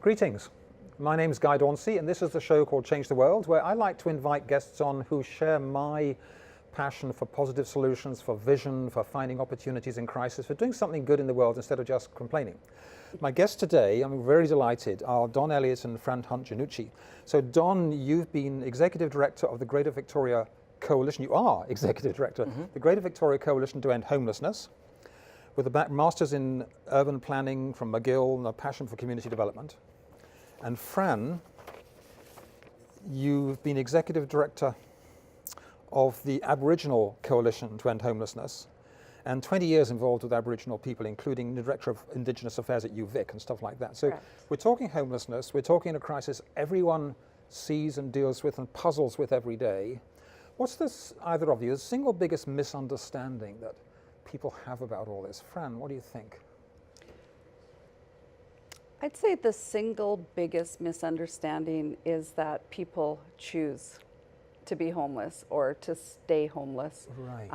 Greetings. My name's Guy Dauncey, and this is the show called Change the World, where I like to invite guests on who share my passion for positive solutions, for vision, for finding opportunities in crisis, for doing something good in the world instead of just complaining. My guests today, I'm very delighted, are Don Elliot and Fran Hunt-Jinnouchi. So Don, you've been Executive Director of the Greater Victoria Coalition. You are Executive Director, the Greater Victoria Coalition to End Homelessness, with a Master's in Urban Planning from McGill and a passion for community development. And Fran, you've been Executive Director of the Aboriginal Coalition to End Homelessness, and 20 years involved with Aboriginal people, including the Director of Indigenous Affairs at UVic and stuff like that. So we're talking homelessness, we're talking a crisis everyone sees and deals with and puzzles with every day. What's this, either of you, the single biggest misunderstanding that people have about all this? Fran, what do you think? I'd say the single biggest misunderstanding is that people choose to be homeless or to stay homeless. Right.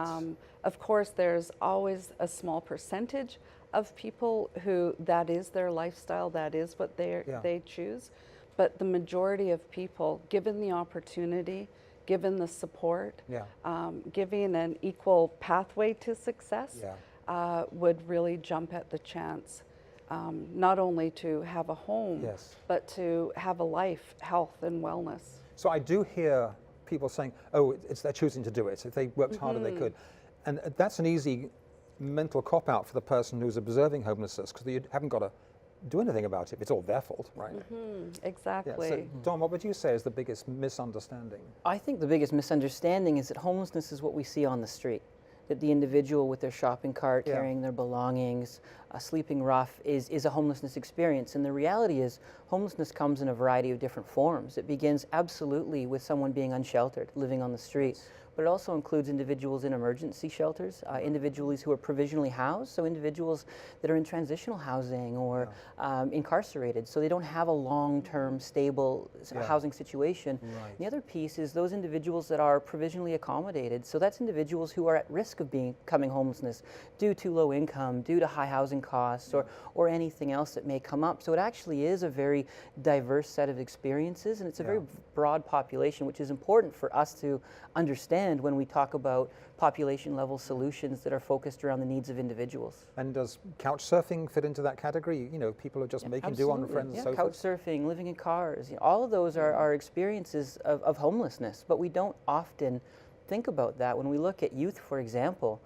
Of course, there's always a small percentage of people who that is their lifestyle, that is what they choose. But the majority of people, given the opportunity, given the support, giving an equal pathway to success, would really jump at the chance. Not only to have a home, but to have a life, health and wellness. So I do hear people saying, oh, it's their choosing to do it. If they worked harder, they could. And that's an easy mental cop-out for the person who's observing homelessness, because you haven't got to do anything about it. It's all their fault, right? Exactly. Yeah, so, Don, what would you say is the biggest misunderstanding? I think the biggest misunderstanding is that homelessness is what we see on the street. That the individual with their shopping cart, carrying their belongings, sleeping rough is a homelessness experience. And the reality is homelessness comes in a variety of different forms. It begins absolutely with someone being unsheltered, living on the street. But it also includes individuals in emergency shelters, individuals who are provisionally housed, so individuals that are in transitional housing or incarcerated, so they don't have a long-term stable housing situation. The other piece is those individuals that are provisionally accommodated, so that's individuals who are at risk of becoming homelessness due to low income, due to high housing costs, or anything else that may come up. So it actually is a very diverse set of experiences, and it's a very broad population, which is important for us to understand when we talk about population level solutions that are focused around the needs of individuals. And does couch surfing fit into that category? You know, people are just making do on friends and so couch surfing, living in cars, all of those are experiences of homelessness, but we don't often think about that. When we look at youth, for example,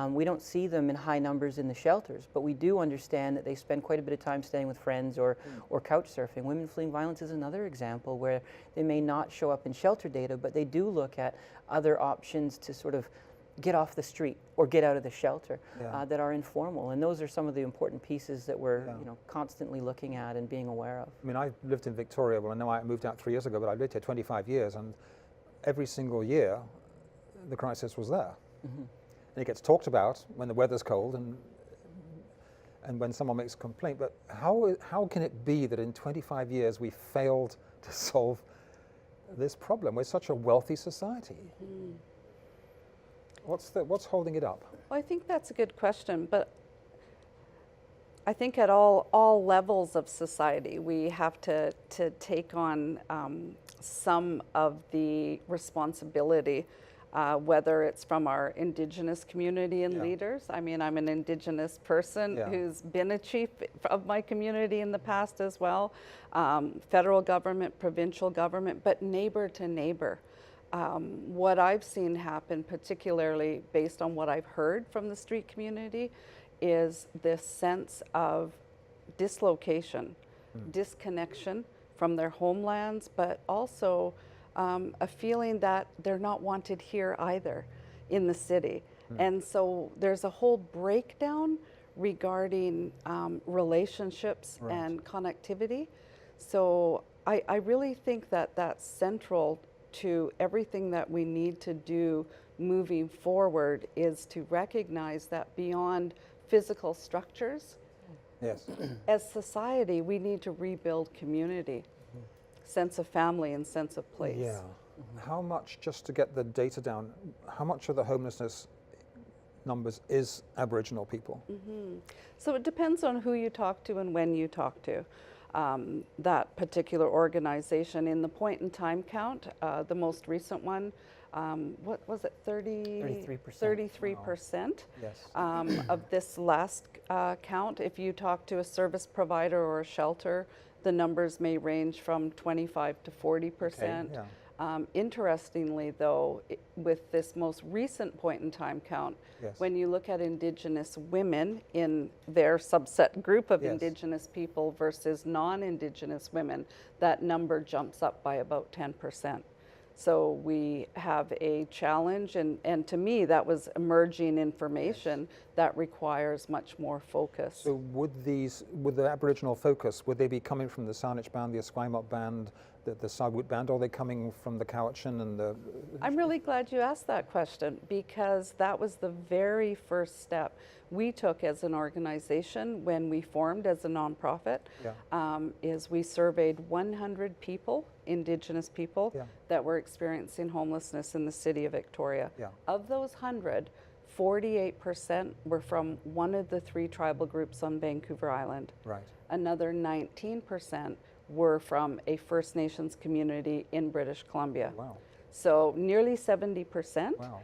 we don't see them in high numbers in the shelters, but we do understand that they spend quite a bit of time staying with friends or couch surfing. Women fleeing violence is another example where they may not show up in shelter data, but they do look at other options to sort of get off the street or get out of the shelter that are informal. And those are some of the important pieces that we're constantly looking at and being aware of. I mean, I lived in Victoria. Well, I know I moved out 3 years ago, but I lived here 25 years, and every single year the crisis was there. And it gets talked about when the weather's cold and when someone makes a complaint. But how can it be that in 25 years we failed to solve this problem? We're such a wealthy society. What's holding it up? Well, I think that's a good question, but I think at all levels of society we have to take on some of the responsibility. Whether it's from our Indigenous community and leaders. I mean, I'm an Indigenous person who's been a chief of my community in the past as well. Federal government, provincial government, but neighbor to neighbor. What I've seen happen, particularly based on what I've heard from the street community, is this sense of dislocation, disconnection from their homelands, but also a feeling that they're not wanted here either in the city. And so there's a whole breakdown regarding relationships and connectivity. So I really think that that's central to everything that we need to do moving forward, is to recognize that beyond physical structures, as society, we need to rebuild community. Sense of family and sense of place. How much, just to get the data down, how much of the homelessness numbers is Aboriginal people? So it depends on who you talk to and when you talk to. that particular organization. In the point in time count, the most recent one, what was it, 33%. 33% Yes. of this last count. If you talk to a service provider or a shelter, the numbers may range from 25 to 40%. Okay, yeah. Interestingly, though, with this most recent point in time count, Yes. when you look at Indigenous women in their subset group of Yes. Indigenous people versus non-Indigenous women, that number jumps up by about 10%. So we have a challenge, and to me, that was emerging information that requires much more focus. So would the Aboriginal focus, would they be coming from the Saanich Band, the Esquimalt Band, the Sagwit Band, or are they coming from the Cowichan and the... I'm really glad you asked that question, because that was the very first step we took as an organization when we formed as a nonprofit. Yeah. Is we surveyed 100 people, Indigenous people, Yeah. that were experiencing homelessness in the city of Victoria. Yeah. Of those 100, 48% were from one of the 3 tribal groups on Vancouver Island. Right. Another 19% were from a First Nations community in British Columbia. Wow. So nearly 70%. Wow.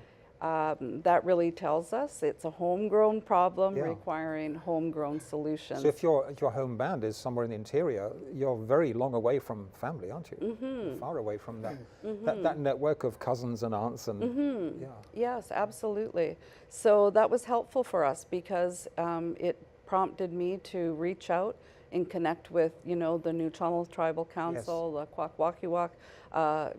That really tells us it's a homegrown problem Yeah. requiring homegrown solutions. So if your home band is somewhere in the interior, you're very long away from family, aren't you? Mm-hmm. Far away from that network of cousins and aunts and yeah. Yes, absolutely. So that was helpful for us, because it prompted me to reach out and connect with, the Nuu-chah-nulth Tribal Council, the Kwakwaka'wakw,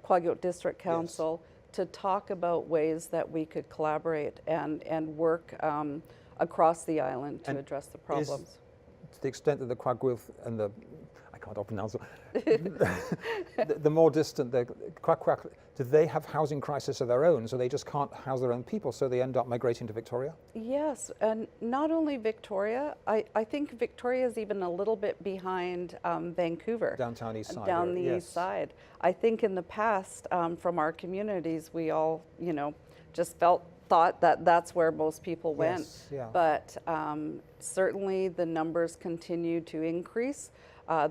Kwakiutl District Council, to talk about ways that we could collaborate and work across the island to address the problems. To the extent that the Kwakiutl and I can't pronounce it, the more distant, the Kwakwaka'wakw, do they have housing crisis of their own, so they just can't house their own people, so they end up migrating to Victoria? Yes, and not only Victoria, I think Victoria is even a little bit behind Vancouver. Downtown east side. Down the east side. I think in the past, from our communities, we all, just thought that that's where most people went. Yes, yeah. But certainly the numbers continue to increase.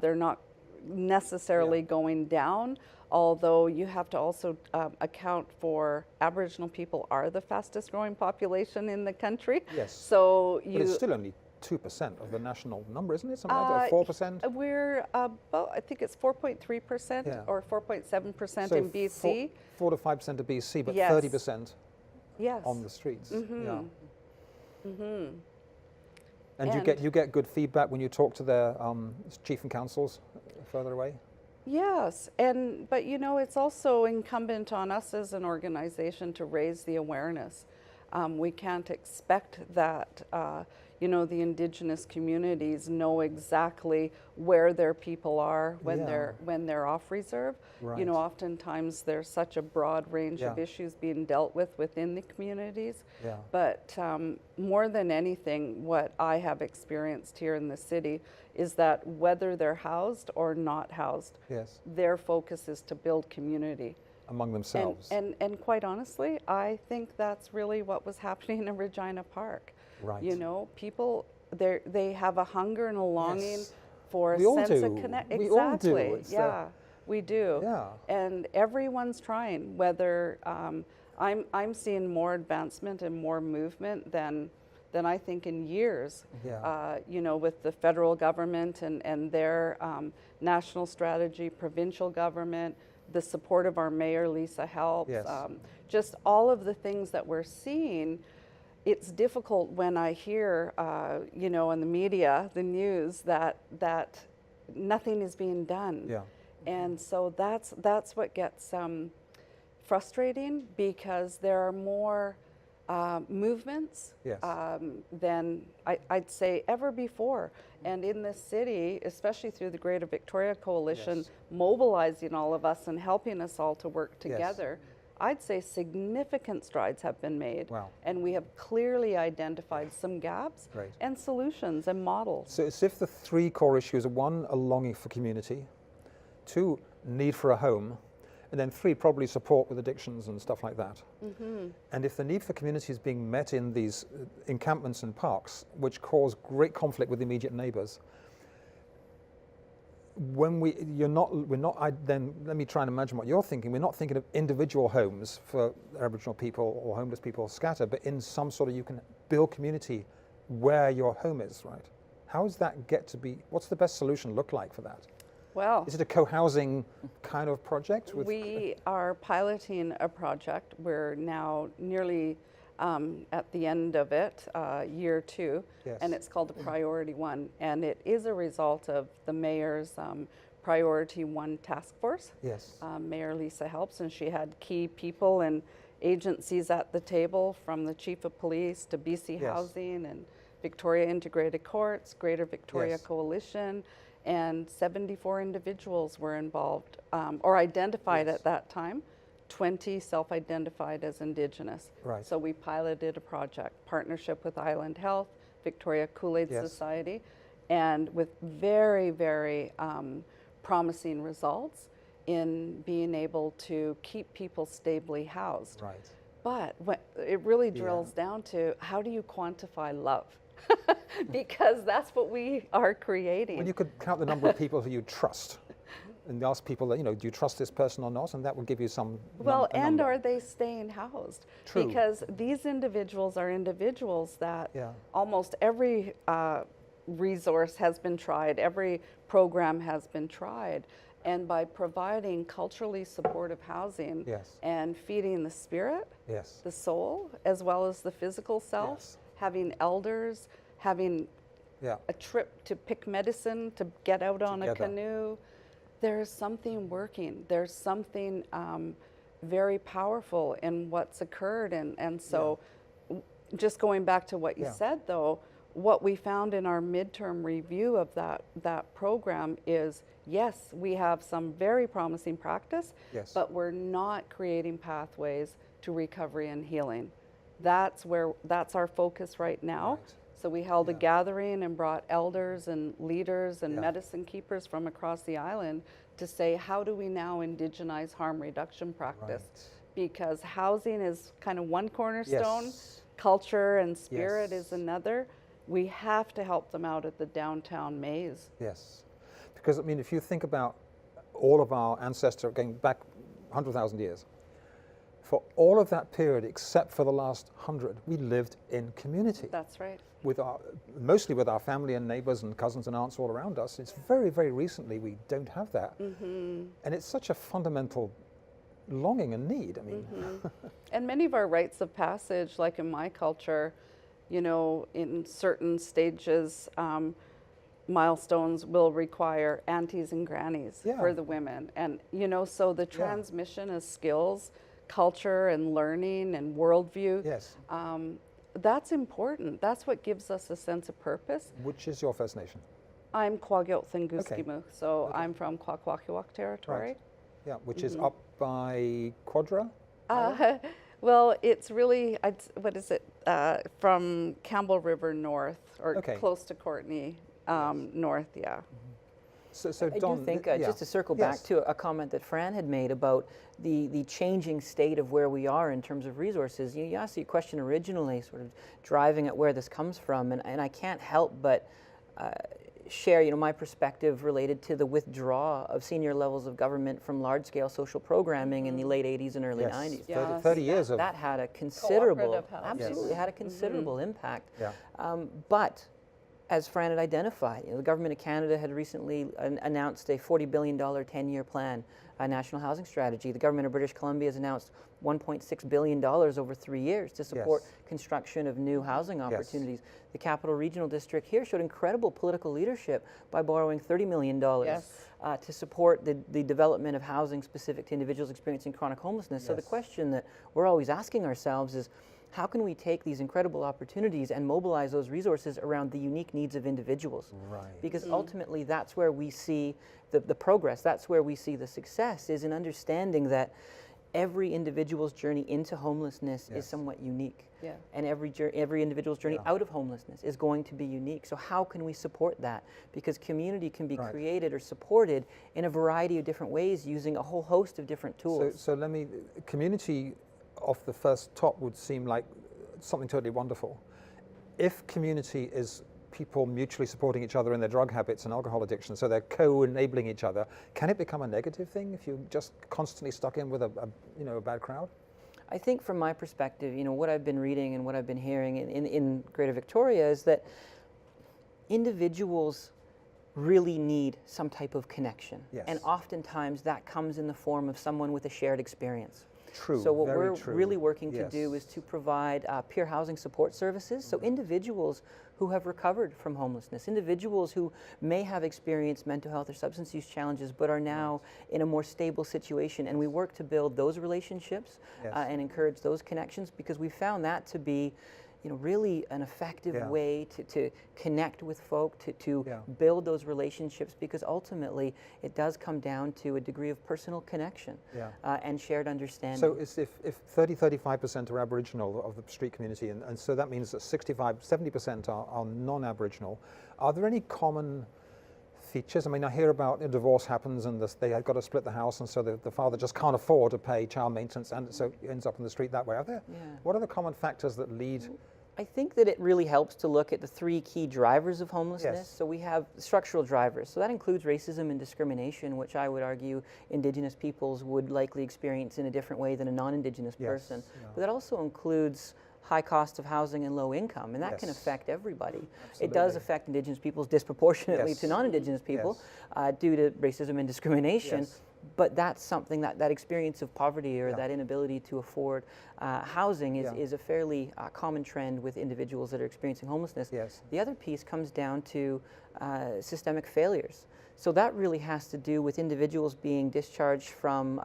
They're not necessarily going down, although you have to also account for Aboriginal people are the fastest growing population in the country. Yes. So But it's still only 2% of the national number, isn't it? Something like that, 4%? We're about, I think it's 4.3% or 4.7% in BC. 4 to 5% of BC, but Yes. 30% Yes. on the streets. Mm-hmm. Yeah. Mm-hmm. And you get good feedback when you talk to their chief and councils further away? Yes, but it's also incumbent on us as an organization to raise the awareness. We can't expect that the Indigenous communities know exactly where their people are when they're off reserve. Right. Oftentimes there's such a broad range of issues being dealt with within the communities. Yeah. But more than anything, what I have experienced here in the city is that whether they're housed or not housed, their focus is to build community among themselves. And quite honestly, I think that's really what was happening in Regina Park. Right. People, they have a hunger and a longing for a We all sense do. of connection. We Exactly. all do. Yeah, we do. Yeah. And everyone's trying. Whether I'm seeing more advancement and more movement than I think in years. Yeah. With the federal government and their national strategy, provincial government, the support of our mayor, Lisa Helps, just all of the things that we're seeing. It's difficult when I hear, in the media, the news, that nothing is being done. Yeah. And so that's what gets frustrating, because there are more movements than I'd say ever before. And in this city, especially through the Greater Victoria Coalition, mobilizing all of us and helping us all to work together, I'd say significant strides have been made. Wow. And we have clearly identified some gaps and solutions and models. So it's if the 3 core issues are 1, a longing for community, 2, need for a home, and then 3, probably support with addictions and stuff like that. Mm-hmm. And if the need for community is being met in these encampments and parks, which cause great conflict with immediate neighbours, when we're not, then let me try and imagine what you're thinking. We're not thinking of individual homes for Aboriginal people or homeless people scattered, but in some sort of, you can build community where your home is, right? How does that get to be, what's the best solution look like for that? Well, Is it a co-housing kind of project? we are piloting a project. We're now nearly at the end of it, year 2, Yes. and it's called the Priority 1, and it is a result of the mayor's Priority 1 task force. Yes. Mayor Lisa helps, and she had key people and agencies at the table, from the Chief of Police to BC Yes. Housing and Victoria Integrated Courts, Greater Victoria Yes. Coalition, and 74 individuals were involved or identified Yes. at that time. 20 self-identified as Indigenous. Right. So we piloted a project, partnership with Island Health, Victoria Kool-Aid Yes. Society, and with very, very promising results in being able to keep people stably housed. Right. But it really drills down to, how do you quantify love? Because that's what we are creating. Well, you could count the number of people who you trust and ask people that, do you trust this person or not? And that will give you some Well, and number. are they staying housed? True. Because these individuals are individuals that Yeah. almost every resource has been tried, every program has been tried. And by providing culturally supportive housing Yes. and feeding the spirit, Yes. the soul, as well as the physical self, Yes. having elders, having Yeah. a trip to pick medicine, to get out on a Together. canoe, there's something working. There's something very powerful in what's occurred. And so just going back to what you Yeah. said, though, what we found in our midterm review of that program is, yes, we have some very promising practice, Yes. but we're not creating pathways to recovery and healing. That's our focus right now. Right. So we held a Yeah. gathering and brought elders and leaders and Yeah. medicine keepers from across the island to say, how do we now indigenize harm reduction practice? Right. Because housing is kind of one cornerstone, Yes. culture and spirit Yes. is another. We have to help them out at the downtown maze. Yes. Because, if you think about all of our ancestors going back 100,000 years, for all of that period, except for the last 100, we lived in community. That's right. Mostly with our family and neighbors and cousins and aunts all around us. It's very, very recently we don't have that. Mm-hmm. And it's such a fundamental longing and need. And many of our rites of passage, like in my culture, in certain stages, milestones will require aunties and grannies Yeah. for the women. And, so the transmission of skills, culture and learning and worldview, Yes. that's important. That's what gives us a sense of purpose. Which is your First Nation? I'm Kwakiutl Okay. Nguskimu, so I'm from Kwakwaka'wakw territory. Right. Yeah, which is up by Quadra? Well, it's really, what is it, from Campbell River north, or Okay. close to Courtney north, yeah. So I Don, do think, yeah. just to circle back Yes. to a comment that Fran had made about the changing state of where we are in terms of resources. You asked the question originally, sort of driving at where this comes from, and I can't help but share, my perspective related to the withdrawal of senior levels of government from large-scale social programming in the late 80s and early Yes. 90s. 30 years of... That had a considerable, Cooperative housing. absolutely Yes. had a considerable impact. Yeah. But as Fran had identified, the Government of Canada had recently announced a $40 billion 10-year plan, a national housing strategy. The Government of British Columbia has announced $1.6 billion over 3 years to support Yes. construction of new housing opportunities. The Capital Regional District here showed incredible political leadership by borrowing $30 million Yes. To support the development of housing specific to individuals experiencing chronic homelessness. So the Yes. question that we're always asking ourselves is, how can we take these incredible opportunities and mobilize those resources around the unique needs of individuals? Right. Because ultimately that's where we see the progress, that's where we see the success, is in understanding that every individual's journey into homelessness Yes. is somewhat unique. Yeah. And every individual's journey out of homelessness is going to be unique. So how can we support that? Because community can be Right. created or supported in a variety of different ways using a whole host of different tools. So community off the first top would seem like something totally wonderful. If community is people mutually supporting each other in their drug habits and alcohol addiction, so they're co-enabling each other, can it become a negative thing if you're just constantly stuck in with a bad crowd? I think from my perspective, what I've been reading and what I've been hearing in Greater Victoria is that individuals really need some type of connection. Yes. And oftentimes that comes in the form of someone with a shared experience. True. So what very we're true. really working to Yes. do is to provide peer housing support services. So individuals who have recovered from homelessness, individuals who may have experienced mental health or substance use challenges but are now in a more stable situation. And we work to build those relationships Yes. and encourage those connections, because we found that to be really an effective Yeah. way to connect with folk, to Yeah. build those relationships, because ultimately it does come down to a degree of personal connection Yeah. and shared understanding. So if 35% are Aboriginal of the street community, and so that means that 70% are non-Aboriginal, are there any common features? I mean, I hear about a divorce happens and they have got to split the house, and so the father just can't afford to pay child maintenance, and so he ends up in the street that way. Are there? Yeah. What are the common factors that lead? I think that it really helps to look at the three key drivers of homelessness. Yes. So we have structural drivers. So that includes racism and discrimination, which I would argue Indigenous peoples would likely experience in a different way than a non-Indigenous Yes, person. yeah. But that also includes high cost of housing and low income, and that can Yes. affect everybody. Absolutely. It does affect Indigenous peoples disproportionately Yes. to non-Indigenous people Yes. due to racism and discrimination. Yes. But that's something that experience of poverty or Yeah. that inability to afford housing Yeah. is a fairly common trend with individuals that are experiencing homelessness. Yes. The other piece comes down to systemic failures. So that really has to do with individuals being discharged from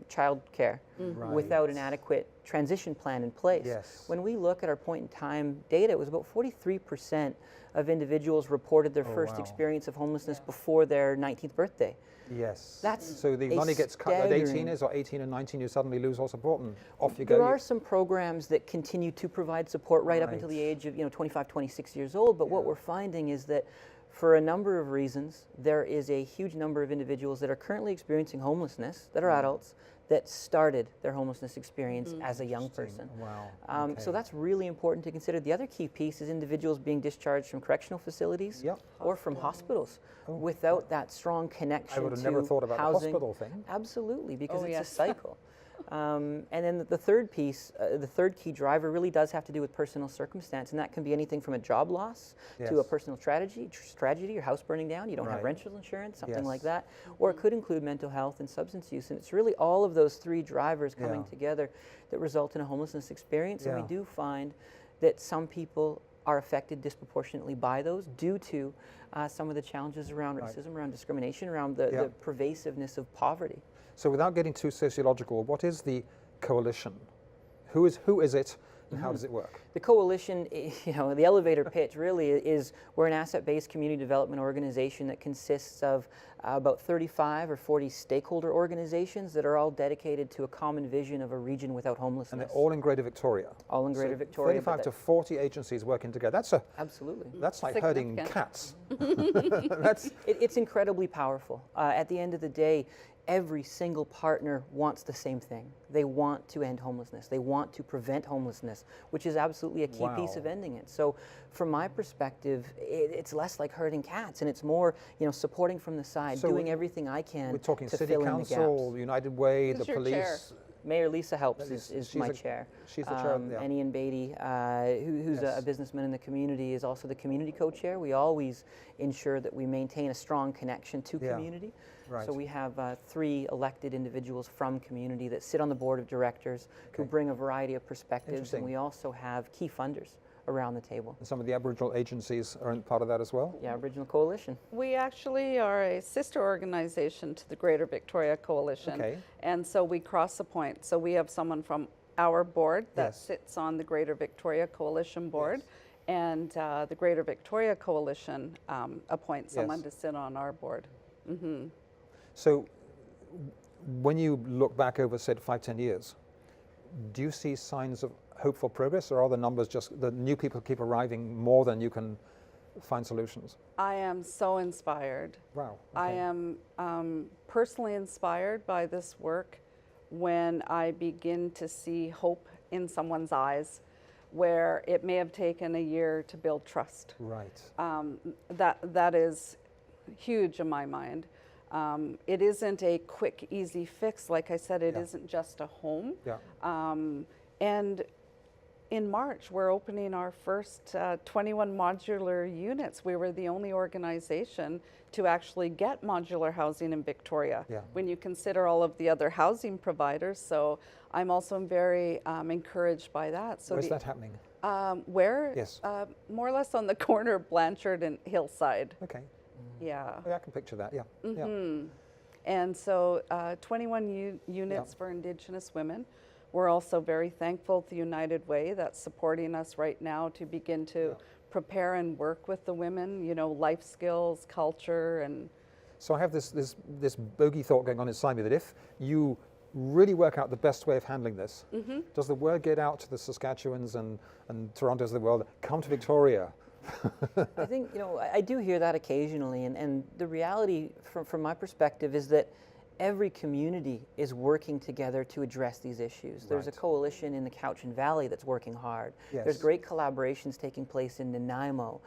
child care Right. without an adequate transition plan in place. Yes. When we look at our point in time data, it was about 43% of individuals reported their first wow. experience of homelessness before their 19th birthday. Yes. That's so the a money gets cut at 18 staggering- is, or 18 and 19, you suddenly lose all support and off you go. There are some programs that continue to provide support right up Right. until the age of 25, 26 years old, but what Yeah. we're finding is that for a number of reasons, there is a huge number of individuals that are currently experiencing homelessness, that are adults, that started their homelessness experience as a young person. Wow. So Okay. that's really important to consider. The other key piece is individuals being discharged from correctional facilities Yep. or from hospitals Oh, without that strong connection I would have to never thought about the housing. hospital thing. Absolutely, because Oh, it's yes. a cycle. And then the third piece, the third key driver really does have to do with personal circumstance, and that can be anything from a job loss to a Yes. personal tragedy, your house burning down, you don't have Right. rental insurance, something like Yes. that, or it could include mental health and substance use, and it's really all of those three drivers coming Yeah. together that result in a homelessness experience, and we Yeah. do find that some people are affected disproportionately by those due to some of the challenges around Right. racism, around discrimination, around the Yeah. pervasiveness of poverty. So without getting too sociological, what is the coalition? Who is it, and how does it work? The coalition, the elevator pitch really is we're an asset-based community development organization that consists of about 35 or 40 stakeholder organizations that are all dedicated to a common vision of a region without homelessness. And they're all in Greater Victoria. All in Greater Victoria, but 35 to 40 agencies working together. Absolutely. That's like herding Significant. cats. That's It's incredibly powerful. At the end of the day, every single partner wants the same thing. They want to end homelessness. They want to prevent homelessness, which is absolutely a key piece of Wow. ending it. So from my perspective, it's less like herding cats, and it's more, supporting from the side, So doing everything I can we're talking to City fill in the Council, gaps. United Way, Who's the your chair? police. Mayor Lisa Helps She's is my the- chair. she's the chair, yeah. And Ian Beatty, who's Yes. a businessman in the community, is also the community co-chair. We always ensure that we maintain a strong connection to Yeah. community. Right. So we have 3 elected individuals from community that sit on the board of directors who Okay. bring a variety of perspectives, Interesting. and we also have key funders around the table. And some of the Aboriginal agencies are part of that as well? Yeah, Aboriginal Coalition. We actually are a sister organization to the Greater Victoria Coalition. Okay. And so we cross the point. So we have someone from our board that Yes. sits on the Greater Victoria Coalition board. Yes. And the Greater Victoria Coalition appoints someone Yes. to sit on our board. So when you look back over, say, 5-10 years, do you see signs of hopeful progress, or are the numbers just, the new people keep arriving more than you can find solutions? I am so inspired. Wow. I okay. am personally inspired by this work when I begin to see hope in someone's eyes, where it may have taken a year to build trust. Right. That is huge in my mind. It isn't a quick, easy fix. Like I said, it isn't just a home. Yeah. And in March, we're opening our first 21 modular units. We were the only organization to actually get modular housing in Victoria when you consider all of the other housing providers. So I'm also very encouraged by that. So where's that happening? Where? Yes. More or less on the corner of Blanchard and Hillside. Okay. Yeah. Oh, yeah, I can picture that. Yeah. Yeah. And so 21 units for Indigenous women. We're also very thankful to United Way that's supporting us right now to begin to prepare and work with the women, you know, life skills, culture, and... So I have this bogey thought going on inside me that if you really work out the best way of handling this, does the word get out to the Saskatchewans and Torontos of the world, come to Victoria? I think, you know, I do hear that occasionally, and the reality from my perspective is that every community is working together to address these issues. There's a coalition in the Cowichan Valley that's working hard. Yes. There's great collaborations taking place in Nanaimo.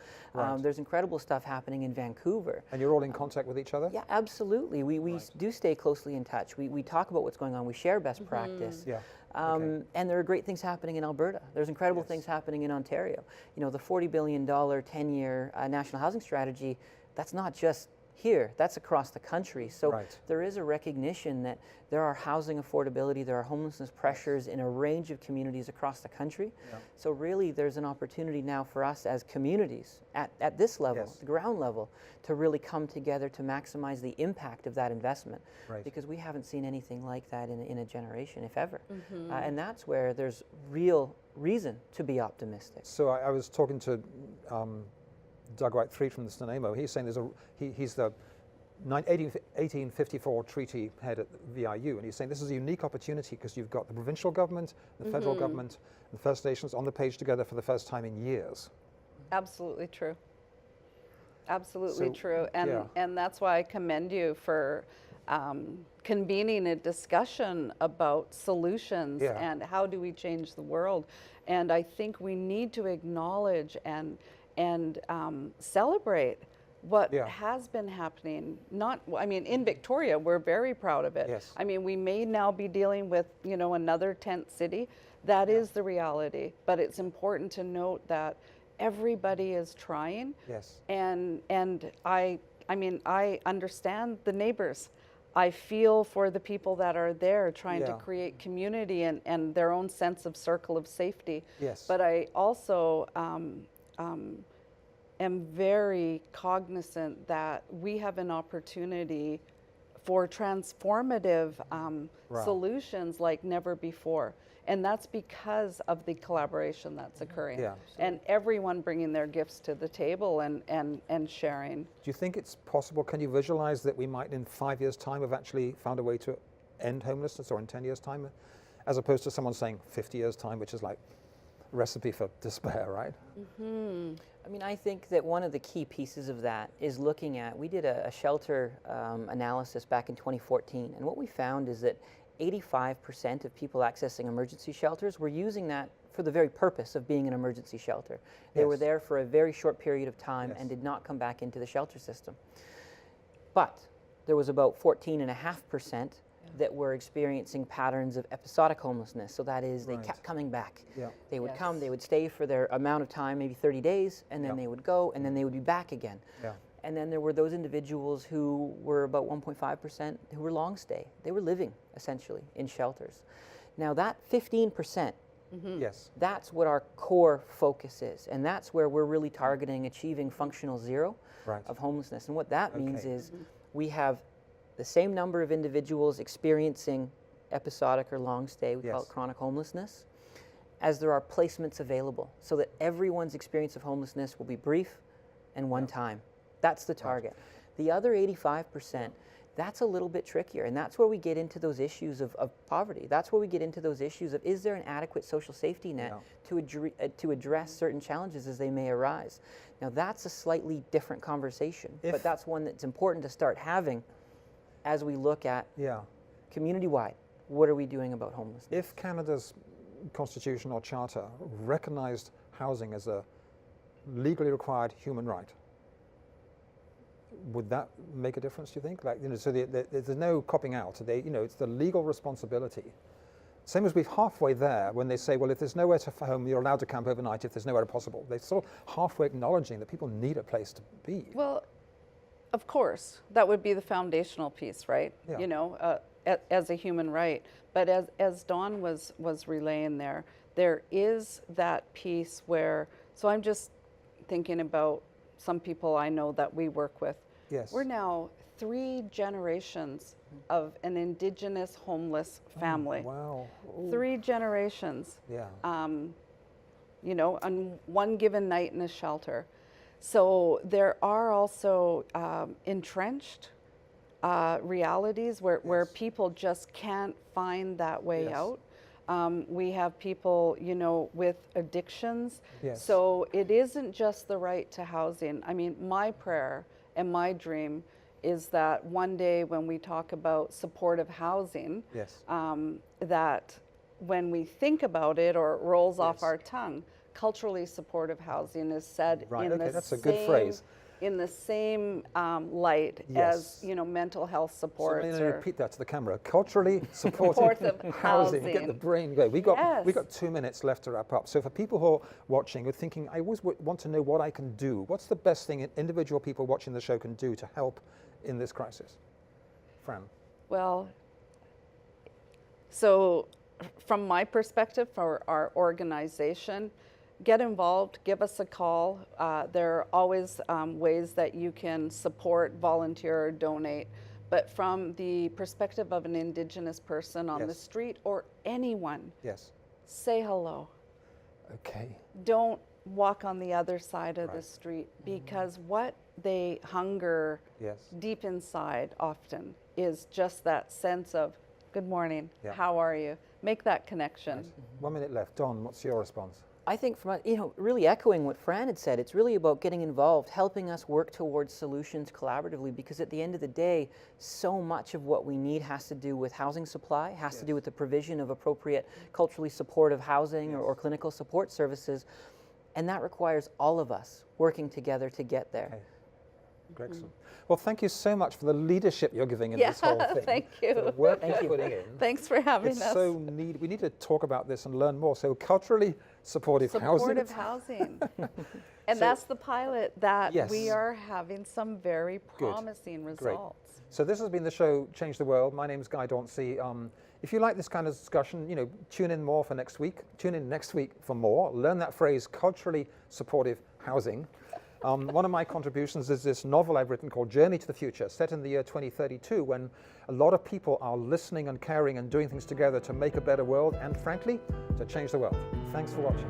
There's incredible stuff happening in Vancouver. And you're all in contact with each other? Yeah, absolutely. We do stay closely in touch. We talk about what's going on. We share best practice. Yeah. And there are great things happening in Alberta. There's incredible things happening in Ontario. You know, the $40 billion 10-year national housing strategy, that's not just here, that's across the country. So there is a recognition that there are housing affordability, there are homelessness pressures in a range of communities across the country. So really there's an opportunity now for us as communities at this level, the ground level, to really come together to maximize the impact of that investment. Because we haven't seen anything like that in a generation, if ever. And that's where there's real reason to be optimistic. So I was talking to Doug White-Threed from the Nanaimo. He's saying he's the 1854 treaty head at VIU, and he's saying this is a unique opportunity because you've got the provincial government, the federal government, and the First Nations on the page together for the first time in years. Absolutely true. Absolutely true. And that's why I commend you for convening a discussion about solutions and how do we change the world. And I think we need to acknowledge and celebrate what has been happening. In Victoria, we're very proud of it. I mean, we may now be dealing with, you know, another tent city. That is the reality. But it's important to note that everybody is trying. And I understand the neighbors. I feel for the people that are there trying to create community and their own sense of circle of safety. But I also am very cognizant that we have an opportunity for transformative solutions like never before. And that's because of the collaboration that's occurring. And everyone bringing their gifts to the table and sharing. Do you think it's possible, can you visualize that we might in 5 years' time have actually found a way to end homelessness, or in 10 years' time, as opposed to someone saying 50 years' time, which is like a recipe for despair, right? I mean, I think that one of the key pieces of that is looking at, we did a shelter analysis back in 2014, and what we found is that 85% of people accessing emergency shelters were using that for the very purpose of being an emergency shelter. They were there for a very short period of time and did not come back into the shelter system. But there was about 14.5% that were experiencing patterns of episodic homelessness. So that is, they kept coming back. They would come, they would stay for their amount of time, maybe 30 days, and then they would go, and then they would be back again. And then there were those individuals who were about 1.5% who were long stay. They were living, essentially, in shelters. Now that 15%, that's what our core focus is. And that's where we're really targeting achieving functional zero of homelessness. And what that means is we have the same number of individuals experiencing episodic or long stay, we call it chronic homelessness, as there are placements available, so that everyone's experience of homelessness will be brief and one time. That's the target. The other 85%, that's a little bit trickier, and that's where we get into those issues of poverty. That's where we get into those issues of, is there an adequate social safety net to address certain challenges as they may arise? Now that's a slightly different conversation, but that's one that's important to start having as we look at community-wide, what are we doing about homelessness? If Canada's constitution or charter recognized housing as a legally required human right, would that make a difference, do you think? Like, so there's no copping out. It's the legal responsibility. Same as we're halfway there when they say, well, if there's nowhere to home, you're allowed to camp overnight if there's nowhere possible. They're sort of halfway acknowledging that people need a place to be. Well, of course, that would be the foundational piece, right? Yeah. As a human right. But as Dawn was relaying there is that piece where, so I'm just thinking about some people I know that we work with. Yes. We're now 3 generations of an Indigenous homeless family. Wow. Ooh. 3 generations. Yeah. On one given night in a shelter. So there are also entrenched realities where people just can't find that way out. We have people, with addictions. Yes. So it isn't just the right to housing. I mean, my prayer and my dream is that one day when we talk about supportive housing, Yes. that when we think about it or it rolls off Yes. our tongue, culturally supportive housing is said Right, in okay, the that's a same, good phrase. in the same light Yes. as mental health So supports. let me repeat that to the camera. Culturally supportive Supportive housing. Get the housing. brain going. We got Yes. 2 minutes left to wrap up. So for people who are watching, are thinking, I always want to know what I can do. What's the best thing individual people watching the show can do to help in this crisis? Fran. Well, so from my perspective, for our organization, get involved, give us a call. There are always ways that you can support, volunteer, or donate. But from the perspective of an Indigenous person on the Yes. street or anyone, Yes. say hello. Okay. Don't walk on the other side of the Right. street, because what they hunger Yes. deep inside often is just that sense of, good morning, Yeah. how are you? Make that connection. 1 minute left. Don, what's your response? I think really echoing what Fran had said, it's really about getting involved, helping us work towards solutions collaboratively, because at the end of the day, so much of what we need has to do with housing supply, has to do with the provision of appropriate culturally supportive housing or clinical support services, and that requires all of us working together to get there. Okay. Excellent. Well, thank you so much for the leadership you're giving in this whole thing. Thank you. For the work you're putting in. Thanks for having It's us. so needed. We need to talk about this and learn more. So culturally supportive housing. Supportive housing. And that's the pilot that Yes. we are having some very promising Great. results. So this has been the show Change the World. My name is Guy Dauncey. If you like this kind of discussion, tune in more for next week. Tune in next week for more. Learn that phrase, culturally supportive housing. One of my contributions is this novel I've written called Journey to the Future, set in the year 2032, when a lot of people are listening and caring and doing things together to make a better world and, frankly, to change the world. Thanks for watching.